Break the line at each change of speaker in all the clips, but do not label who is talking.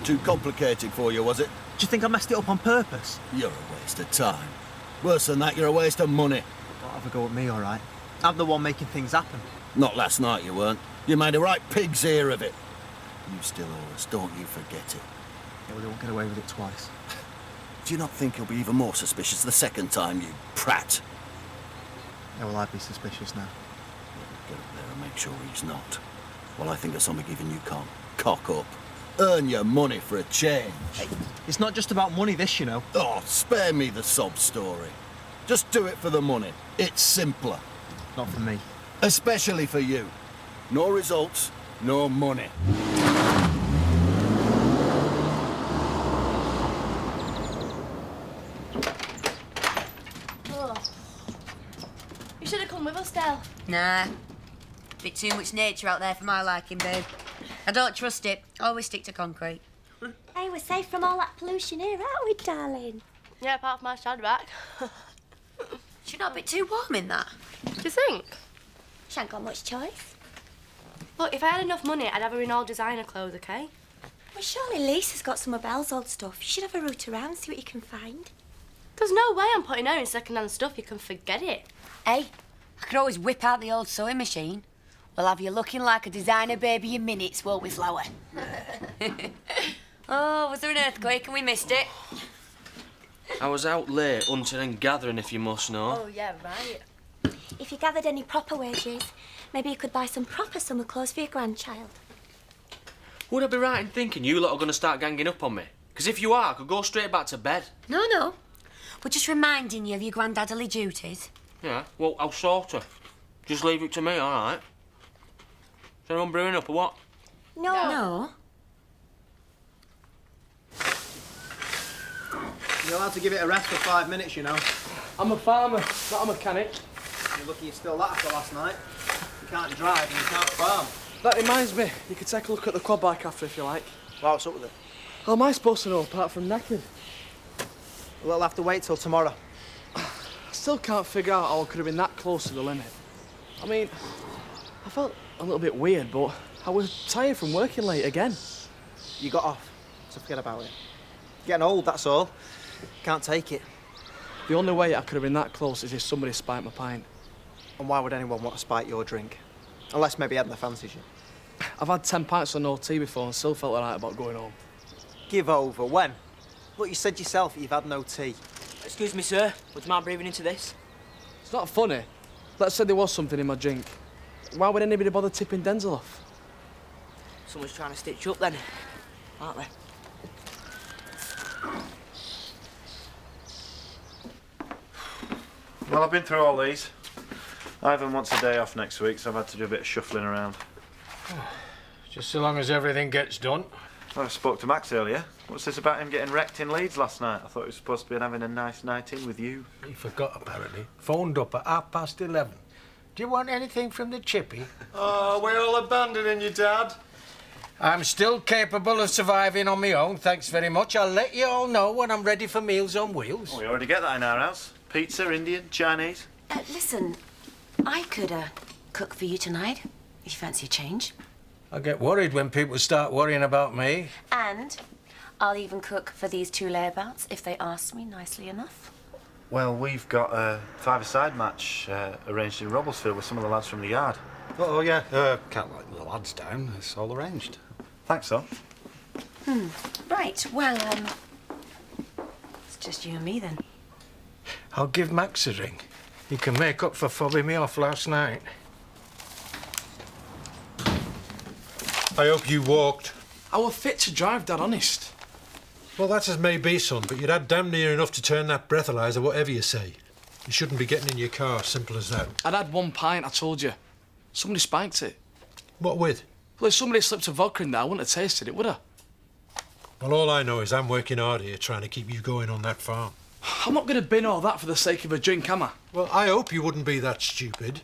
too complicated for you, was it?
Do you think I messed it up on purpose?
You're a waste of time. Worse than that, you're a waste of money.
Don't have a go at me, all right? I'm the one making things happen.
Not last night, you weren't. You made a right pig's ear of it. You still owe us, don't you forget it.
Yeah, well, they won't get away with it twice.
Do you not think he'll be even more suspicious the second time, you prat?
Yeah, well, I'd be suspicious now.
Get up there and make sure he's not. While I think of something even you can't cock up. Earn your money for a change.
Hey, it's not just about money, this, you know.
Oh, spare me the sob story. Just do it for the money. It's simpler.
Not for me.
Especially for you. No results, no money.
Oh. You should have come with us, Del.
Nah. Bit too much nature out there for my liking, babe. I don't trust it. Always stick to concrete.
Hey, we're safe from all that pollution here, aren't we, darling?
Yeah, apart from my shadow back.
Is she not a bit too warm in that?
Do you think?
She ain't got much choice.
Look, if I had enough money, I'd have her in all designer clothes, OK?
Well, surely Lisa's got some of Belle's old stuff. You should have a route around, see what you can find.
There's no way I'm putting her in second-hand stuff. You can forget it.
Hey, I could always whip out the old sewing machine. We'll have you looking like a designer baby in minutes, won't we, Flower? Oh, was there an earthquake and we missed it?
I was out late hunting and gathering, if you must know.
Oh, yeah, right.
If you gathered any proper wages, maybe you could buy some proper summer clothes for your grandchild.
Would I be right in thinking you lot are going to start ganging up on me? Because if you are, I could go straight back to bed.
No. We're just reminding you of your granddadly duties.
Yeah, well, I'll sort her. Just leave it to me, all right? Is anyone brewing up or what?
No.
You're allowed to give it a rest for 5 minutes, you know.
I'm a farmer, not a mechanic.
You're lucky you're still that after last night. You can't drive and you can't farm.
That reminds me, you could take a look at the quad bike after if you like.
Well, what's up with it?
How am I supposed to know apart from knackered?
Well, I'll have to wait till tomorrow.
I still can't figure out how I could have been that close to the limit. I mean, I felt a little bit weird, but I was tired from working late again.
You got off, so forget about it. Getting old, that's all. Can't take it.
The only way I could have been that close is if somebody spiked my pint.
And why would anyone want to spike your drink? Unless maybe Edna fancies you.
I've had 10 pints of no tea before and still felt alright about going home.
Give over. When? Look, you said yourself that you've had no tea.
Excuse me, sir. Would you mind breathing into this?
It's not funny. Let's say there was something in my drink. Why would anybody bother tipping Denzel off?
Someone's trying to stitch you up then, aren't they?
Well, I've been through all these. Ivan wants a day off next week, so I've had to do a bit of shuffling around.
Just so long as everything gets done.
Well, I spoke to Max earlier. What's this about him getting wrecked in Leeds last night? I thought he was supposed to be having a nice night in with you.
He forgot, apparently. Phoned up at 11:30. Do you want anything from the chippy?
Oh, we're all abandoning you, Dad.
I'm still capable of surviving on my own, thanks very much. I'll let you all know when I'm ready for Meals on Wheels.
Oh, we already get that in our house. Pizza, Indian, Chinese.
Listen, I could cook for you tonight, if you fancy a change.
I get worried when people start worrying about me.
And I'll even cook for these two layabouts if they ask me nicely enough.
Well, we've got a five-a-side match arranged in Robblesfield with some of the lads from the yard.
Oh, yeah. Can't let the lads down. It's all arranged.
Thanks, so.
Right, well, it's just you and me then.
I'll give Max a ring. He can make up for fobbing me off last night.
I hope you walked.
I were fit to drive, Dad, honest.
Well, that's as may be, son, but you'd had damn near enough to turn that breathalyzer, whatever you say. You shouldn't be getting in your car, simple as that.
I'd had 1 pint, I told you. Somebody spiked it.
What with?
Well, if somebody slipped a vodka in there, I wouldn't have tasted it, would I?
Well, all I know is I'm working hard here trying to keep you going on that farm.
I'm not going to bin all that for the sake of a drink, am I?
Well, I hope you wouldn't be that stupid.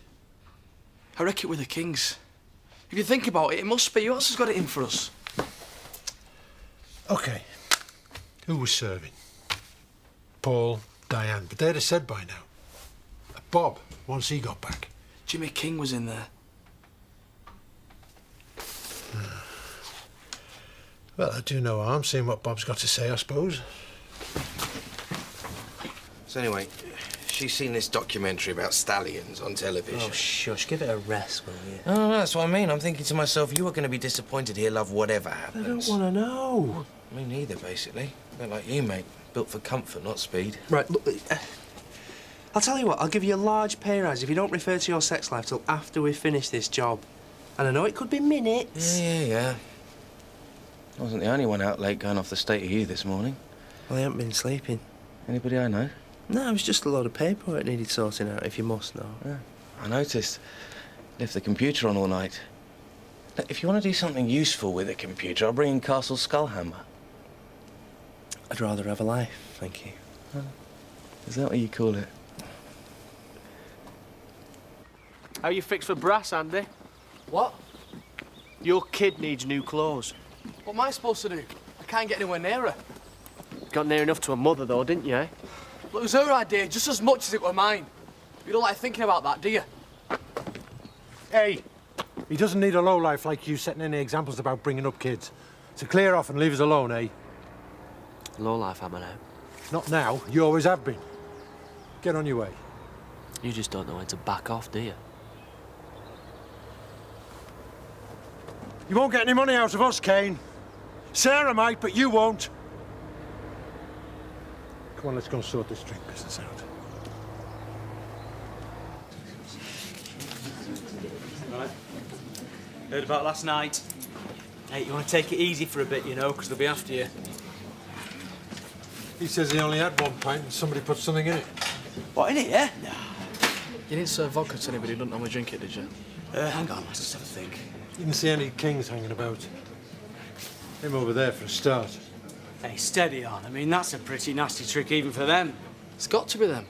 I reckon we're the Kings. If you think about it, it must be. Who else has got it in for us?
OK. Who was serving? Paul, Diane, but they'd have said by now. Bob, once he got back.
Jimmy King was in there.
Well, I do no harm seeing what Bob's got to say, I suppose.
So anyway, she's seen this documentary about stallions on television.
Oh, shush. Give it a rest, will you?
Oh, that's what I mean. I'm thinking to myself, you are going to be disappointed here, love, whatever happens.
I don't want to know.
Me neither, basically. They're like you, mate. Built for comfort, not speed.
Right, look, I'll tell you what, I'll give you a large pay rise if you don't refer to your sex life till after we finish this job. And I know it could be minutes.
Yeah. I wasn't the only one out late going off the state of you this morning.
Well, I haven't been sleeping.
Anybody I know?
No, it was just a load of paperwork needed sorting out, if you must know.
Yeah, I noticed. Left the computer on all night. Look, if you want to do something useful with a computer, I'll bring in Castle Skullhammer.
I'd rather have a life, thank you.
Is that what you call it?
How you fixed for brass, Andy?
What?
Your kid needs new clothes.
What am I supposed to do? I can't get anywhere near her.
Got near enough to a mother, though, didn't you, eh?
Look, it was her idea just as much as it were mine. You don't like thinking about that, do you?
Hey, he doesn't need a lowlife like you setting any examples about bringing up kids. So clear off and leave us alone, eh?
Low life, am I now?
Not now. You always have been. Get on your way.
You just don't know when to back off, do you?
You won't get any money out of us, Kane. Sarah might, but you won't. Come on, let's go and sort this drink business out.
Right. Heard about last night. Hey, you want to take it easy for a bit, you know, because they'll be after you.
He says he only had 1 pint and somebody put something in it.
What, in it, yeah?
You didn't serve vodka to anybody who didn't normally drink it, did you?
Hang on, let's just have a think.
You didn't see any kings hanging about. Him over there for a start.
Hey, steady on. I mean, that's a pretty nasty trick even for them.
It's got to be them.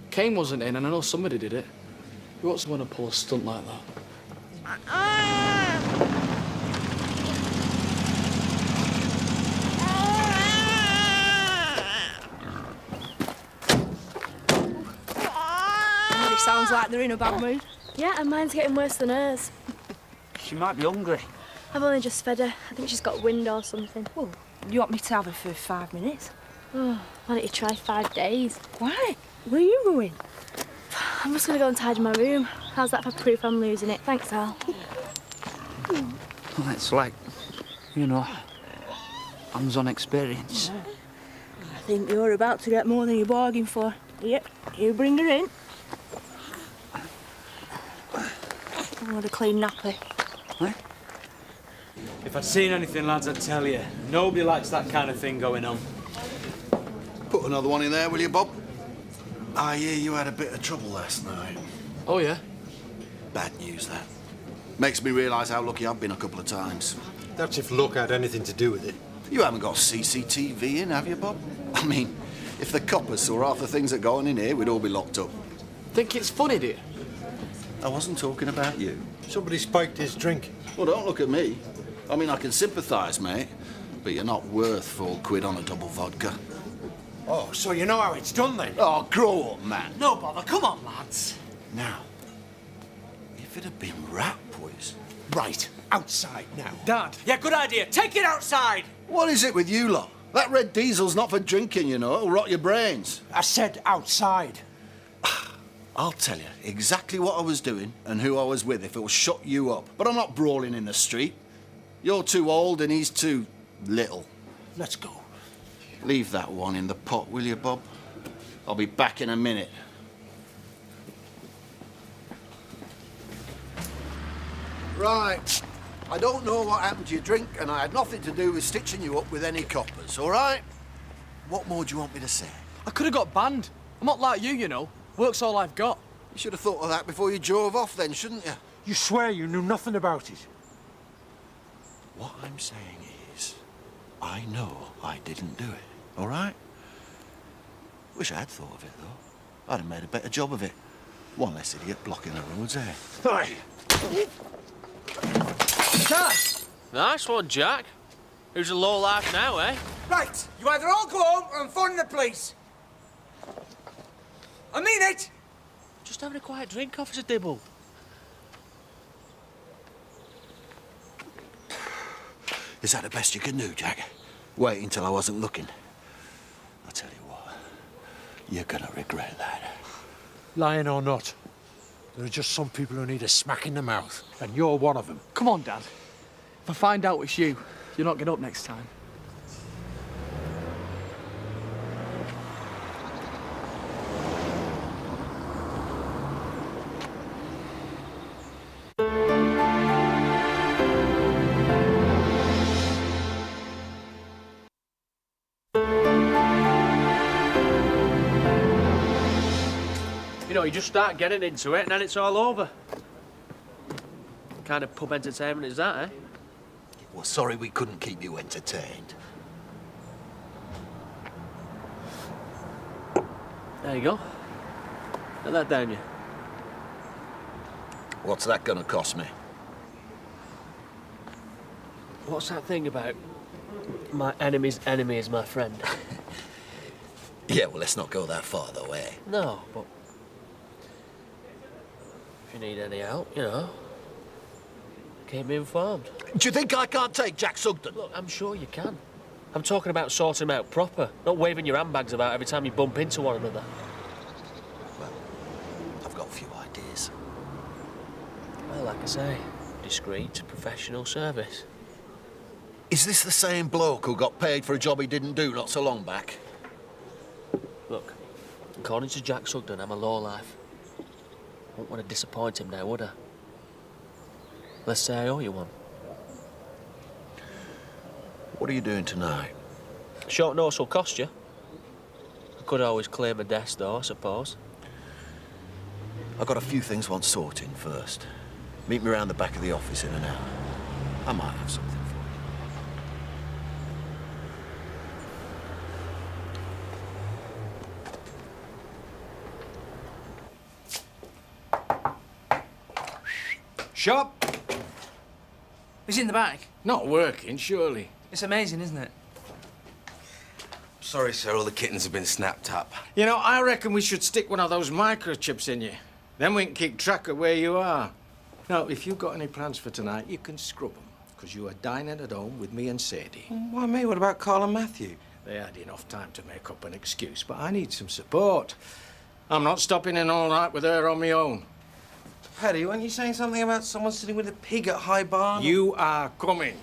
Kane wasn't in, and I know somebody did it. Who else want to pull a stunt like that?
Really sounds like they're in a bad mood.
Yeah, and mine's getting worse than hers.
She might be hungry.
I've only just fed her. I think she's got wind or something.
Well, you want me to have her for 5 minutes?
Oh, why don't you try 5 days?
Why? Where are you going?
I'm just going to go and tidy my room. How's that for proof I'm losing it? Thanks, Al.
Well, it's like, you know, hands-on experience.
I think you're about to get more than you bargained for. Yep, you bring her in. I want a clean nappy.
Eh? If I'd seen anything, lads, I'd tell you. Nobody likes that kind of thing going on.
Put another one in there, will you, Bob? I hear you had a bit of trouble last night.
Oh, yeah?
Bad news, that. Makes me realise how lucky I've been a couple of times.
That's if luck had anything to do with it.
You haven't got CCTV in, have you, Bob? I mean, if the coppers saw half the things that go on in here, we'd all be locked up.
Think it's funny, do you?
I wasn't talking about you.
Somebody spiked his drink.
Well, don't look at me. I mean, I can sympathise, mate, but you're not worth £4 on a double vodka.
Oh, so you know how it's done, then?
Oh, grow up, man.
No bother, come on, lads.
Now, if it had been rat poison...
Right, outside now.
Dad. Yeah, good idea. Take it outside.
What is it with you lot? That red diesel's not for drinking, you know. It'll rot your brains.
I said outside.
I'll tell you exactly what I was doing and who I was with if it'll shut you up. But I'm not brawling in the street. You're too old and he's too little.
Let's go.
Leave that one in the pot, will you, Bob? I'll be back in a minute. Right. I don't know what happened to your drink, and I had nothing to do with stitching you up with any coppers, all right? What more do you want me to say?
I could have got banned. I'm not like you know. Work's all I've got.
You should have thought of that before you drove off then, shouldn't you?
You swear you knew nothing about it?
What I'm saying is, I know I didn't do it, all right? Wish I had thought of it, though. I'd have made a better job of it. One less idiot blocking the roads, eh?
Aye.
Nice one, Jack. Who's a low life now, eh?
Right, you either all go home or I'm phoning the police. I mean it!
Just having a quiet drink, Officer Dibble.
Is that the best you can do, Jack? Wait until I wasn't looking. I'll tell you what, you're gonna regret that.
Lying or not, there are just some people who need a smack in the mouth, and you're one of them.
Come on, Dad. If I find out it's you, you'll not get up next time.
You know, you just start getting into it and then it's all over. What kind of pub entertainment is that, eh?
Well, sorry we couldn't keep you entertained.
There you go. Let that down you.
What's that gonna cost me?
What's that thing about my enemy's enemy is my friend?
Yeah, well, let's not go that far, though, eh?
No, but if you need any help, you know, keep me informed.
Do you think I can't take Jack Sugden?
Look, I'm sure you can. I'm talking about sorting him out proper, not waving your handbags about every time you bump into one another.
Well, I've got a few ideas.
Well, like I say, discreet, professional service.
Is this the same bloke who got paid for a job he didn't do not so long back?
Look, according to Jack Sugden, I'm a lowlife. Wouldn't want to disappoint him now, would I? Let's say I owe you one.
What are you doing tonight?
Short notice will cost you. I could always clear my desk, though, I suppose.
I've got a few things I want sorting first. Meet me around the back of the office in an hour. I might have something for you.
Shop?
He's in the back.
Not working, surely.
It's amazing, isn't it?
Sorry, sir, all the kittens have been snapped up.
You know, I reckon we should stick one of those microchips in you. Then we can keep track of where you are. Now, if you've got any plans for tonight, you can scrub them, because you are dining at home with me and Sadie.
Why me? What about Carl and Matthew?
They had enough time to make up an excuse, but I need some support. I'm not stopping in all night with her on my own.
Paddy, weren't you saying something about someone sitting with a pig at High Barn?
You are coming.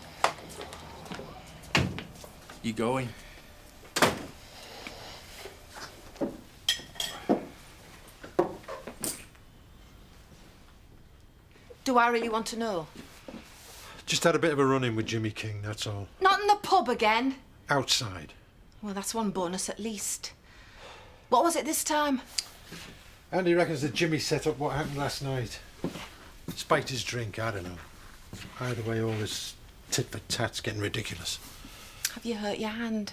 You going?
Do I really want to know?
Just had a bit of a run-in with Jimmy King, that's all.
Not in the pub again?
Outside.
Well, that's one bonus at least. What was it this time?
Andy reckons that Jimmy set up what happened last night. Spiked his drink, I don't know. Either way, all this tit-for-tat's getting ridiculous.
Have you hurt your hand?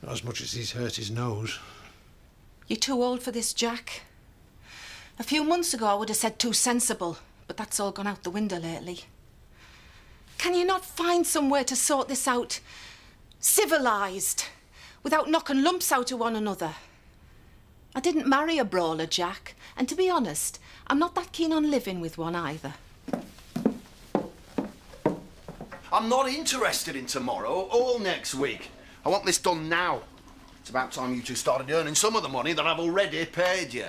Not as much as he's hurt his nose.
You're too old for this, Jack. A few months ago, I would have said too sensible, but that's all gone out the window lately. Can you not find somewhere to sort this out, civilised, without knocking lumps out of one another? I didn't marry a brawler, Jack, and to be honest, I'm not that keen on living with one either.
I'm not interested in tomorrow or next week. I want this done now. It's about time you two started earning some of the money that I've already paid you.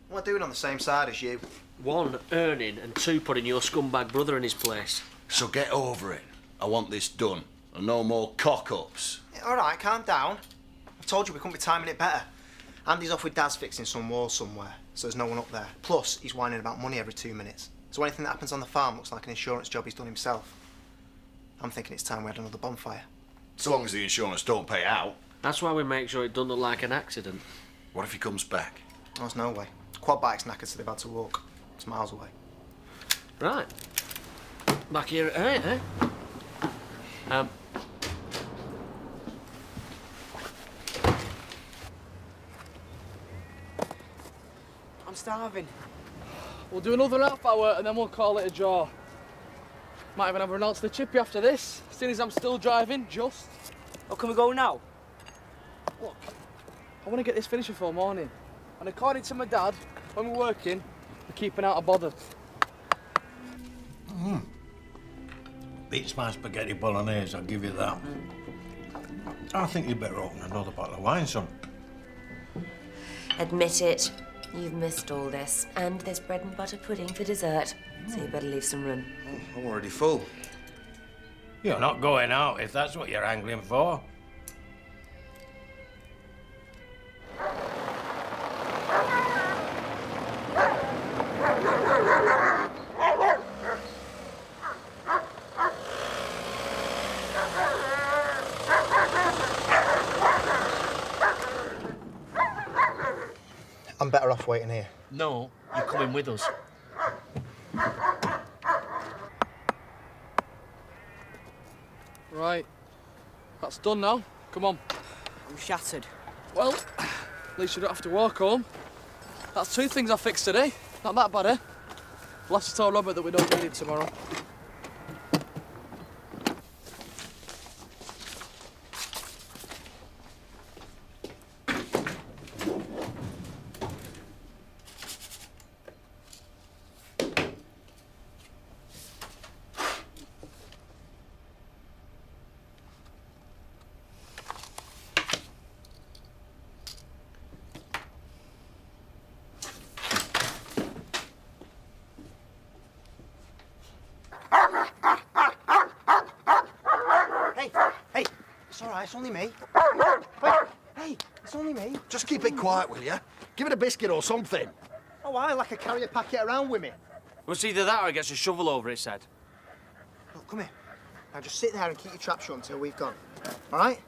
What am I doing on the same side as you?
One, earning, and two, putting your scumbag brother in his place.
So get over it. I want this done, and no more cock-ups.
Yeah, all right, calm down. I've told you we couldn't be timing it better. Andy's off with Dad's fixing some walls somewhere, so there's no one up there. Plus, he's whining about money every 2 minutes. So anything that happens on the farm looks like an insurance job he's done himself. I'm thinking it's time we had another bonfire.
So long as the insurance don't pay out.
That's why we make sure it doesn't look like an accident.
What if he comes back?
Oh, there's no way. Quad bike's knackered, so they've had to walk. It's miles away.
Right. Back here at 8, eh?
I'm starving. We'll do another half hour and then we'll call it a draw. Might even have a run out to the chippy after this, seeing as I'm still driving, just.
Oh, can we go now?
Look, I want to get this finished before morning. And according to my dad, when we're working, we're keeping out of bother.
Beats my spaghetti bolognese, I'll give you that. I think you'd better open another bottle of wine, son.
Admit it. You've missed all this. And there's bread and butter pudding for dessert. So you better leave some room.
I'm already full.
You're not going out if that's what you're angling for.
I'm better off waiting here.
No, you're coming with us.
Right. That's done now. Come on.
I'm shattered.
Well, at least you don't have to walk home. That's 2 things I fixed today. Not that bad, eh? We'll have to tell Robert that we don't need him tomorrow.
Hey, it's all right, it's only me. Hey, it's only me.
Just keep it quiet, will you? Give it a biscuit or something.
Oh, I like a carry a packet around with me.
Well, it's either that or he gets a shovel over his head.
Look, come here. Now just sit there and keep your trap shut until we've gone. All right?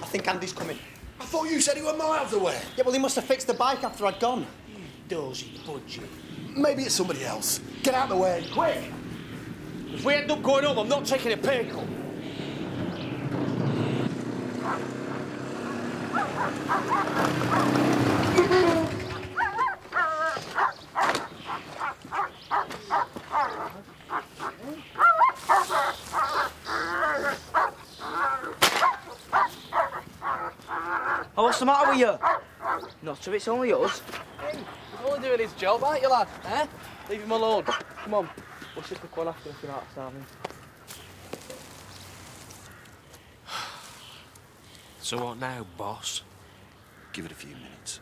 I think Andy's coming.
I thought you said he were miles away.
Yeah, well, he must have fixed the bike after I'd gone.
Dozy budgie. Maybe it's somebody else. Get out of the way, quick!
If we end up going home, I'm not taking a pay cut.
Oh, what's the matter with you? Nutter, it's only us.
Hey, he's only doing his job, aren't you, lad? Eh? Leave him alone. Come on. We'll sit quick one after if you're not starving.
So what now, boss?
Give it a few minutes.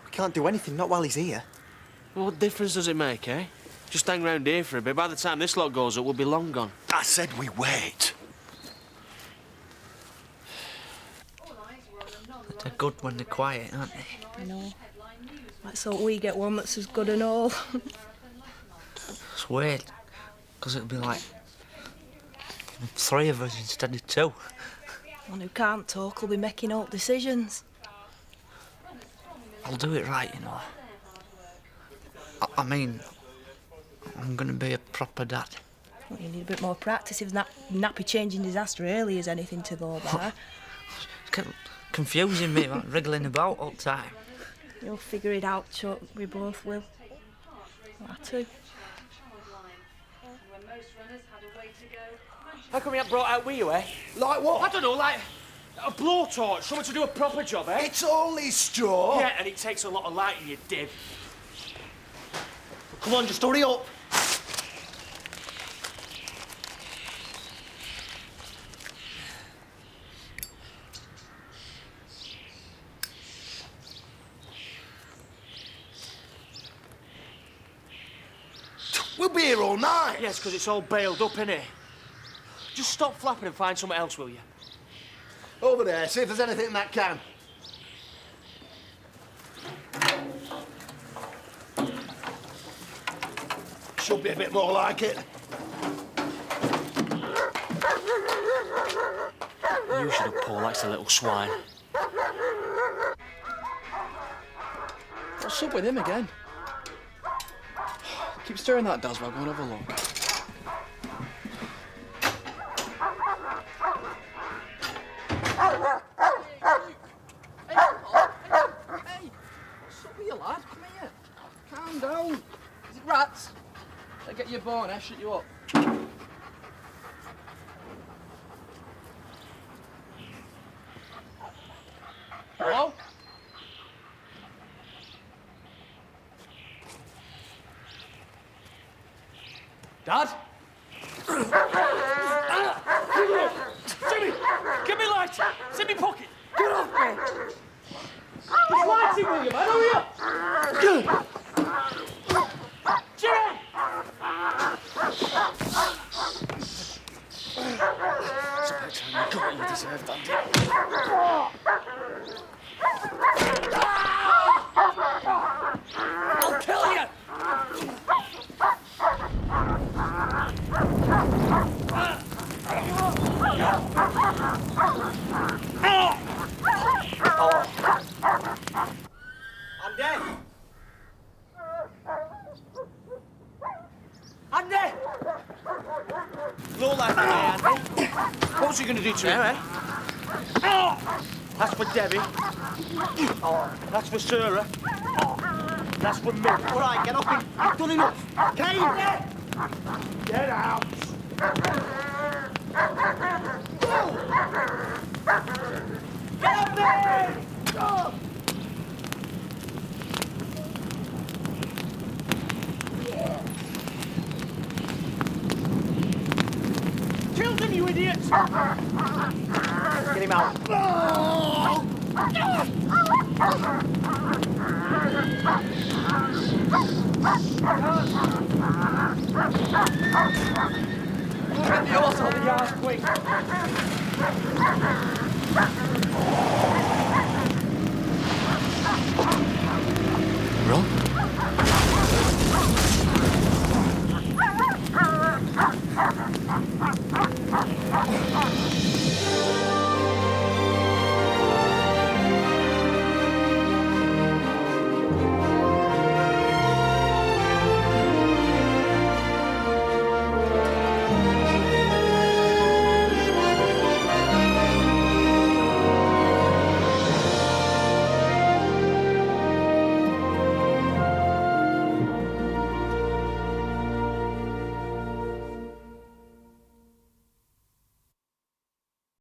We can't do anything, not while he's here.
Well, what difference does it make, eh? Just hang round here for a bit. By the time this lot goes up, we'll be long gone.
I said we wait.
They're good when they're quiet, aren't they?
I know. Let's hope we get one that's as good and all.
It's weird, because it'll be like 3 of us instead of 2.
One who can't talk will be making all decisions.
I'll do it right, you know. I mean, I'm going to be a proper dad.
Well, you need a bit more practice if that nappy changing disaster early is anything to go by.
It's kept confusing me, like, wriggling about all the time.
You'll figure it out, Chuck. We both will. I too.
How come you haven't brought out with you, eh?
Like what?
I don't know, like a blowtorch, someone to do a proper job, eh?
It's only straw.
Yeah, and it takes a lot of lighting, you div.
Come on, just hurry up.
We'll be here all night.
Yes, because it's all bailed up, innit? Just stop flapping and find something else, will you?
Over there, see if there's anything in that can. Should be a bit more like it.
You should have Paul likes a little swine.
What's up with him again? Keep stirring that, Daz, while I go and have a look. Hey! What's up with you, lad? Come here. Calm down. Is it rats? They get you born, eh? Shut you up. What?
Dad? Jimmy! Give me light! It's in my pocket! Get off me! Just light it, will you, man? Hurry up! Jimmy! It's about time you got what you deserve, Dandy. I'll kill you! I'm dead. Andy! Low life today, Andy. What was you going to do to him? That's for Debbie. That's for Sarah. That's for me. All right, get up. You've done enough. Kane! Get out! Get up there! Go! Kill them, you idiots! Get him out. Get the horse out of the yard, quick!